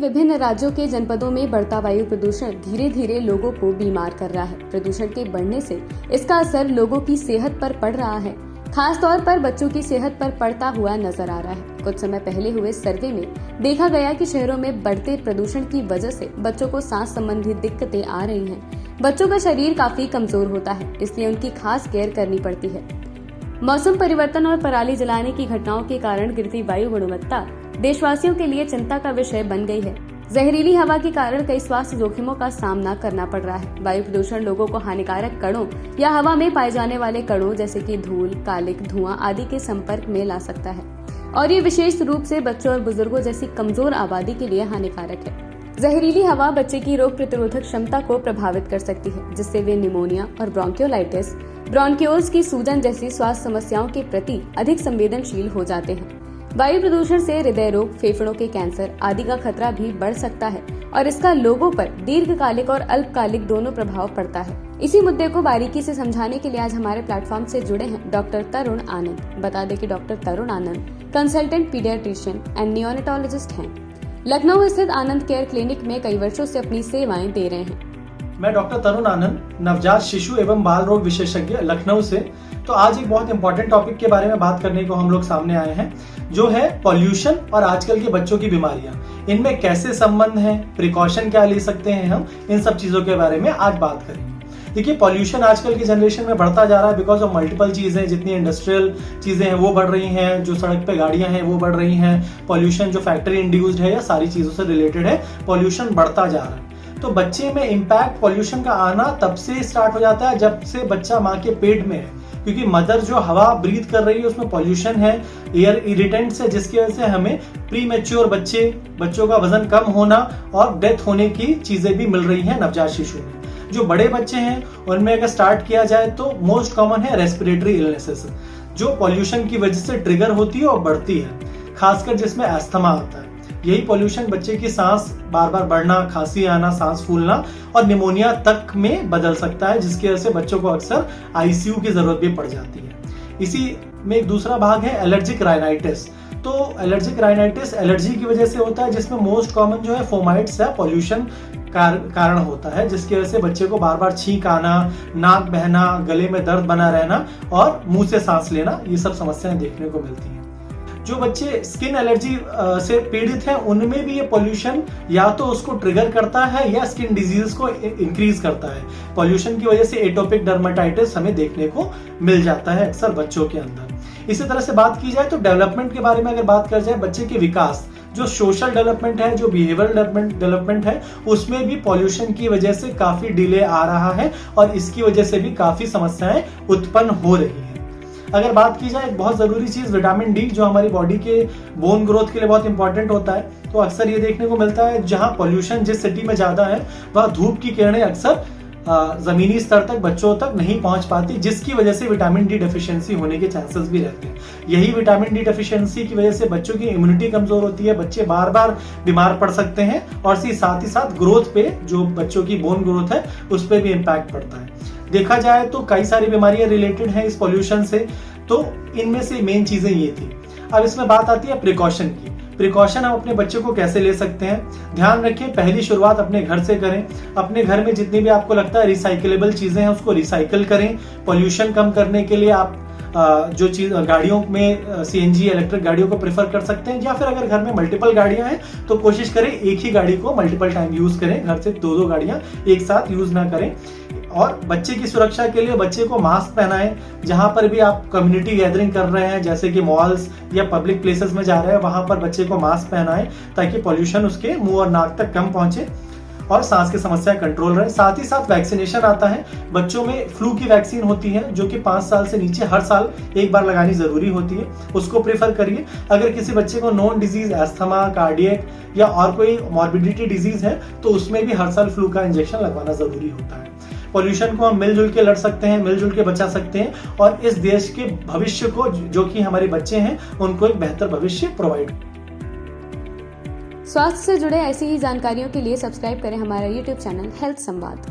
विभिन्न राज्यों के जनपदों में बढ़ता वायु प्रदूषण धीरे धीरे लोगों को बीमार कर रहा है। प्रदूषण के बढ़ने से इसका असर लोगों की सेहत पर पड़ रहा है, खास तौर पर बच्चों की सेहत पर पड़ता हुआ नजर आ रहा है। कुछ समय पहले हुए सर्वे में देखा गया कि शहरों में बढ़ते प्रदूषण की वजह से बच्चों को सांस संबंधी दिक्कतें आ रही हैं। बच्चों का शरीर काफी कमजोर होता है, इसलिए उनकी खास केयर करनी पड़ती है। मौसम परिवर्तन और पराली जलाने की घटनाओं के कारण गिरती वायु गुणवत्ता देशवासियों के लिए चिंता का विषय बन गई है। जहरीली हवा के कारण कई स्वास्थ्य जोखिमों का सामना करना पड़ रहा है। वायु प्रदूषण लोगों को हानिकारक कणों या हवा में पाए जाने वाले कणों जैसे कि धूल, कालिक, धुआं आदि के संपर्क में ला सकता है और ये विशेष रूप से बच्चों और बुजुर्गों जैसी कमजोर आबादी के लिए हानिकारक है। जहरीली हवा बच्चे की रोग प्रतिरोधक क्षमता को प्रभावित कर सकती है, जिससे वे निमोनिया और ब्रोंकियोलाइटिस, ब्रोंकियोल्स की सूजन जैसी स्वास्थ्य समस्याओं के प्रति अधिक संवेदनशील हो जाते हैं। वायु प्रदूषण से हृदय रोग, फेफड़ों के कैंसर आदि का खतरा भी बढ़ सकता है और इसका लोगों पर दीर्घकालिक और अल्पकालिक दोनों प्रभाव पड़ता है। इसी मुद्दे को बारीकी से समझाने के लिए आज हमारे प्लेटफॉर्म से जुड़े हैं डॉक्टर तरुण आनंद। बता दें कि doctor Tarun Anand consultant paediatrician and neonatologist हैं। लखनऊ स्थित आनंद केयर क्लिनिक में कई वर्षों से अपनी सेवाएं दे रहे हैं। मैं डॉक्टर तरुण आनंद, नवजात शिशु एवं बाल रोग विशेषज्ञ, लखनऊ से। तो आज एक बहुत इंपॉर्टेंट टॉपिक के बारे में बात करने को हम लोग सामने आए हैं, जो है पॉल्यूशन और आजकल के बच्चों की बीमारियां। इनमें कैसे संबंध है, प्रिकॉशन क्या ले सकते हैं हम, इन सब चीजों के बारे में आज बात करेंगे। देखिए, पॉल्यूशन आजकल की जनरेशन में बढ़ता जा रहा है बिकॉज ऑफ मल्टीपल चीजें। जितनी इंडस्ट्रियल चीजें हैं वो बढ़ रही हैं, जो सड़क पे गाड़ियां हैं वो बढ़ रही हैं, पॉल्यूशन जो फैक्ट्री इंड्यूस्ड है या सारी चीजों से रिलेटेड है, पॉल्यूशन बढ़ता जा रहा है। तो बच्चे में इम्पैक्ट पॉल्यूशन का आना तब से स्टार्ट हो जाता है जब से बच्चा माँ के पेट में है, क्योंकि मदर जो हवा ब्रीथ कर रही है उसमें पॉल्यूशन है, एयर इरिटेंट्स है, जिसकी वजह से हमें प्री मैच्योर बच्चों का वजन कम होना और डेथ होने की चीजें भी मिल रही हैं नवजात शिशु में। जो बड़े बच्चे हैं उनमें अगर स्टार्ट किया जाए तो मोस्ट कॉमन है रेस्पिरेटरी इलनेसेस, जो पॉल्यूशन की वजह से ट्रिगर होती है और बढ़ती है, खासकर जिसमें अस्थमा आता है। यही पॉल्यूशन बच्चे की सांस बार बार बढ़ना, खांसी आना, सांस फूलना और निमोनिया तक में बदल सकता है, जिसकी वजह से बच्चों को अक्सर आईसीयू की जरूरत भी पड़ जाती है। इसी में एक दूसरा भाग है एलर्जिक राइनाइटिस। तो एलर्जिक राइनाइटिस एलर्जी की वजह से होता है, जिसमें मोस्ट कॉमन जो है फोमाइट्स है, पॉल्यूशन कारण होता है, जिसकी वजह से बच्चे को बार बार छींक आना, नाक बहना, गले में दर्द बना रहना और मुंह से सांस लेना, ये सब समस्याएं देखने को मिलती हैं। जो बच्चे स्किन एलर्जी से पीड़ित हैं उनमें भी ये पॉल्यूशन या तो उसको ट्रिगर करता है या स्किन डिजीज को इंक्रीज करता है। पॉल्यूशन की वजह से एटोपिक डर्मेटाइटिस हमें देखने को मिल जाता है अक्सर बच्चों के अंदर। इसी तरह से बात की जाए तो डेवलपमेंट के बारे में अगर बात कर जाए, बच्चे के विकास, जो सोशल डेवलपमेंट है, जो बिहेवियरल डेवलपमेंट है, उसमें भी पॉल्यूशन की वजह से काफी डिले आ रहा है और इसकी वजह से भी काफी समस्याएं उत्पन्न हो रही है। अगर बात की जाए एक बहुत जरूरी चीज विटामिन डी, जो हमारी बॉडी के बोन ग्रोथ के लिए बहुत इंपॉर्टेंट होता है, तो अक्सर ये देखने को मिलता है जहां पॉल्यूशन जिस सिटी में ज्यादा है वह धूप की किरणें अक्सर जमीनी स्तर तक बच्चों तक नहीं पहुंच पाती, जिसकी वजह से विटामिन डी डेफिशिएंसी होने के चांसेस भी रहते हैं। यही विटामिन डी डेफिशिएंसी की वजह से बच्चों की इम्यूनिटी कमजोर होती है, बच्चे बार बार बीमार पड़ सकते हैं और साथ ही साथ ग्रोथ पे, जो बच्चों की बोन ग्रोथ है, उस पर भी इम्पैक्ट पड़ता है। देखा जाए तो कई सारी बीमारियां रिलेटेड हैं इस पॉल्यूशन से, तो इनमें से मेन चीजें ये थी। अब इसमें बात आती है प्रिकॉशन की। प्रिकॉशन हम अपने बच्चे को कैसे ले सकते हैं? ध्यान रखिए, पहली शुरुआत अपने घर से करें। अपने घर में जितनी भी आपको लगता है रिसाइकलेबल चीजें हैं उसको रिसाइकल करें। पॉल्यूशन कम करने के लिए आप जो चीज गाड़ियों में सीएनजी इलेक्ट्रिक गाड़ियों को प्रेफर कर सकते हैं, या फिर अगर घर में मल्टीपल गाड़ियां हैं तो कोशिश करें एक ही गाड़ी को मल्टीपल टाइम यूज करें, घर से दो गाड़ियां एक साथ यूज ना करें। और बच्चे की सुरक्षा के लिए बच्चे को मास्क पहनाएं। जहां पर भी आप कम्युनिटी गैदरिंग कर रहे हैं, जैसे कि मॉल्स या पब्लिक प्लेसेस में जा रहे हैं, वहां पर बच्चे को मास्क पहनाएं ताकि पॉल्यूशन उसके मुंह और नाक तक कम पहुंचे और सांस की समस्या कंट्रोल रहे। साथ ही साथ वैक्सीनेशन आता है, बच्चों में फ्लू की वैक्सीन होती है जो कि 5 साल से नीचे हर साल एक बार लगानी जरूरी होती है, उसको प्रेफर करिए। अगर किसी बच्चे को नॉन डिजीज अस्थमा, कार्डियक या और कोई मॉर्बिडिटी डिजीज है तो उसमें भी हर साल फ्लू का इंजेक्शन लगवाना जरूरी होता है। पॉल्यूशन को हम मिलजुल के लड़ सकते हैं, मिलजुल के बचा सकते हैं और इस देश के भविष्य को, जो कि हमारे बच्चे हैं, उनको एक बेहतर भविष्य प्रोवाइड। स्वास्थ्य से जुड़े ऐसी ही जानकारियों के लिए सब्सक्राइब करें हमारा YouTube चैनल हेल्थ संवाद।